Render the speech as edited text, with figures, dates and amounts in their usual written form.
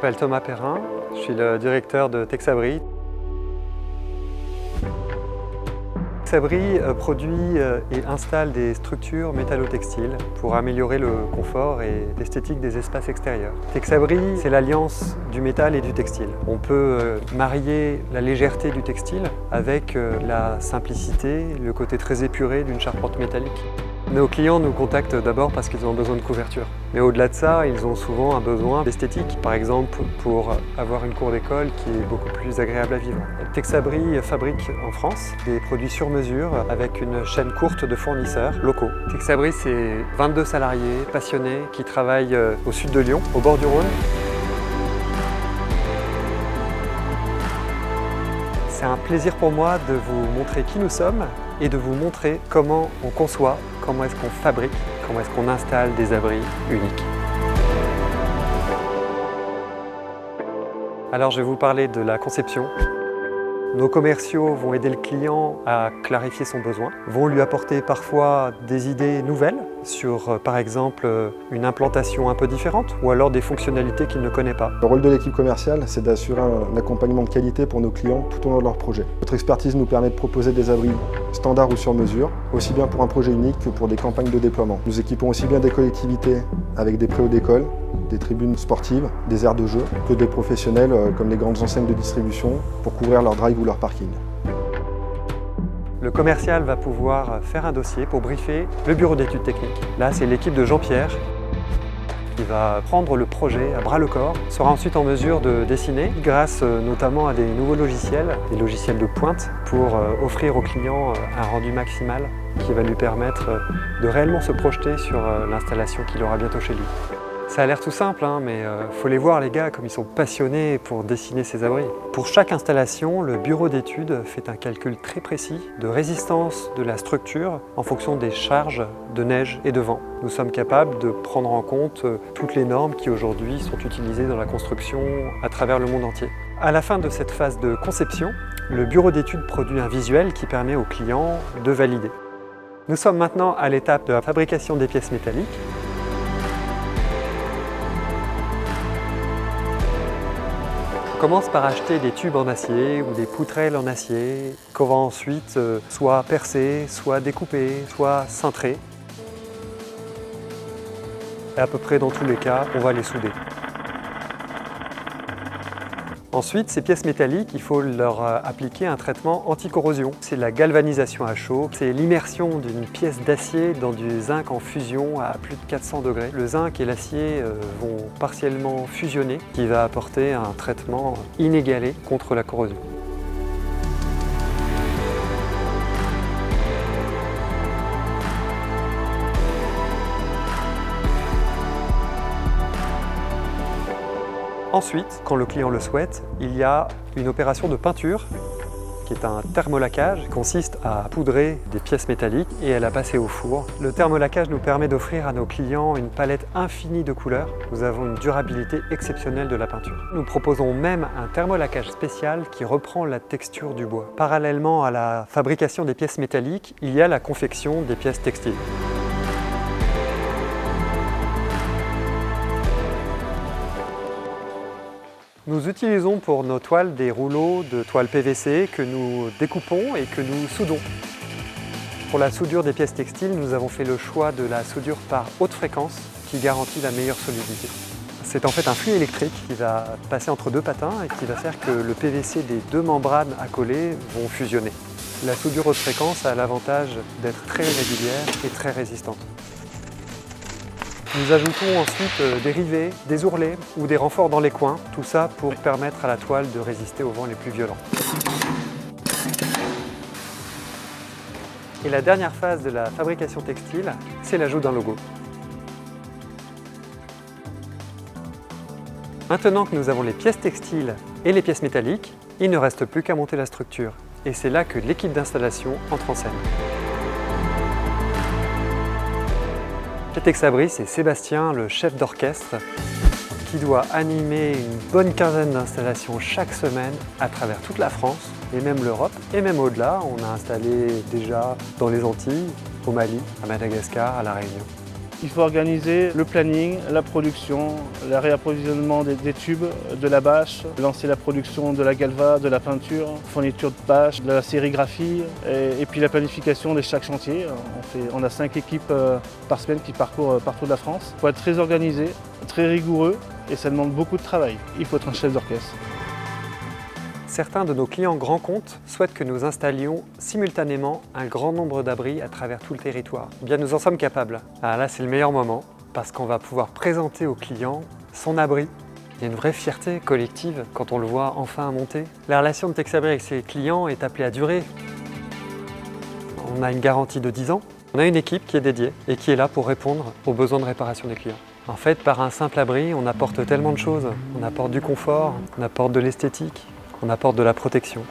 m'appelle Thomas Perrin, je suis le directeur de Texabri. Texabri produit et installe des structures métallo-textiles pour améliorer le confort et l'esthétique des espaces extérieurs. Texabri, c'est l'alliance du métal et du textile. On peut marier la légèreté du textile avec la simplicité, le côté très épuré d'une charpente métallique. Nos clients nous contactent d'abord parce qu'ils ont besoin de couverture. Mais au-delà de ça, ils ont souvent un besoin d'esthétique. Par exemple, pour avoir une cour d'école qui est beaucoup plus agréable à vivre. Texabri fabrique en France des produits sur mesure avec une chaîne courte de fournisseurs locaux. Texabri, c'est 22 salariés passionnés qui travaillent au sud de Lyon, au bord du Rhône. C'est un plaisir pour moi de vous montrer qui nous sommes et de vous montrer comment on conçoit, comment est-ce qu'on fabrique, comment est-ce qu'on installe des abris uniques. Alors je vais vous parler de la conception. Nos commerciaux vont aider le client à clarifier son besoin, vont lui apporter parfois des idées nouvelles sur, par exemple, une implantation un peu différente ou alors des fonctionnalités qu'il ne connaît pas. Le rôle de l'équipe commerciale, c'est d'assurer un accompagnement de qualité pour nos clients tout au long de leur projet. Notre expertise nous permet de proposer des abris standards ou sur mesure, aussi bien pour un projet unique que pour des campagnes de déploiement. Nous équipons aussi bien des collectivités avec des préaux d'école, des tribunes sportives, des aires de jeu, que des professionnels comme les grandes enseignes de distribution pour couvrir leur drive ou leur parking. Le commercial va pouvoir faire un dossier pour briefer le bureau d'études techniques. Là, c'est l'équipe de Jean-Pierre qui va prendre le projet à bras-le-corps, sera ensuite en mesure de dessiner grâce notamment à des nouveaux logiciels, des logiciels de pointe pour offrir au client un rendu maximal qui va lui permettre de réellement se projeter sur l'installation qu'il aura bientôt chez lui. Ça a l'air tout simple, mais faut les voir les gars comme ils sont passionnés pour dessiner ces abris. Pour chaque installation, le bureau d'études fait un calcul très précis de résistance de la structure en fonction des charges de neige et de vent. Nous sommes capables de prendre en compte toutes les normes qui aujourd'hui sont utilisées dans la construction à travers le monde entier. À la fin de cette phase de conception, le bureau d'études produit un visuel qui permet aux clients de valider. Nous sommes maintenant à l'étape de la fabrication des pièces métalliques. On commence par acheter des tubes en acier ou des poutrelles en acier qu'on va ensuite soit percer, soit découper, soit cintrer. Et à peu près dans tous les cas, on va les souder. Ensuite, ces pièces métalliques, il faut leur appliquer un traitement anti-corrosion. C'est la galvanisation à chaud, c'est l'immersion d'une pièce d'acier dans du zinc en fusion à plus de 400 degrés. Le zinc et l'acier vont partiellement fusionner, ce qui va apporter un traitement inégalé contre la corrosion. Ensuite, quand le client le souhaite, il y a une opération de peinture qui est un thermolaquage, qui consiste à poudrer des pièces métalliques et à la passer au four. Le thermolaquage nous permet d'offrir à nos clients une palette infinie de couleurs. Nous avons une durabilité exceptionnelle de la peinture. Nous proposons même un thermolaquage spécial qui reprend la texture du bois. Parallèlement à la fabrication des pièces métalliques, il y a la confection des pièces textiles. Nous utilisons pour nos toiles des rouleaux de toile PVC que nous découpons et que nous soudons. Pour la soudure des pièces textiles, nous avons fait le choix de la soudure par haute fréquence qui garantit la meilleure solidité. C'est en fait un flux électrique qui va passer entre deux patins et qui va faire que le PVC des deux membranes accolées vont fusionner. La soudure haute fréquence a l'avantage d'être très régulière et très résistante. Nous ajoutons ensuite des rivets, des ourlets ou des renforts dans les coins, tout ça pour permettre à la toile de résister aux vents les plus violents. Et la dernière phase de la fabrication textile, c'est l'ajout d'un logo. Maintenant que nous avons les pièces textiles et les pièces métalliques, il ne reste plus qu'à monter la structure. Et c'est là que l'équipe d'installation entre en scène. Chez Texabri, c'est Sébastien, le chef d'orchestre, qui doit animer une bonne quinzaine d'installations chaque semaine à travers toute la France et même l'Europe et même au-delà. On a installé déjà dans les Antilles, au Mali, à Madagascar, à La Réunion. Il faut organiser le planning, la production, le réapprovisionnement des tubes, de la bâche, lancer la production de la galva, de la peinture, fourniture de bâche, de la sérigraphie et puis la planification de chaque chantier. On a 5 équipes par semaine qui parcourent partout de la France. Il faut être très organisé, très rigoureux et ça demande beaucoup de travail. Il faut être un chef d'orchestre. Certains de nos clients grands comptes souhaitent que nous installions simultanément un grand nombre d'abris à travers tout le territoire. Eh bien, nous en sommes capables. Alors là, c'est le meilleur moment parce qu'on va pouvoir présenter au client son abri. Il y a une vraie fierté collective quand on le voit enfin monter. La relation de Texabri avec ses clients est appelée à durer. On a une garantie de 10 ans. On a une équipe qui est dédiée et qui est là pour répondre aux besoins de réparation des clients. En fait, par un simple abri, on apporte tellement de choses. On apporte du confort, on apporte de l'esthétique, on apporte de la protection.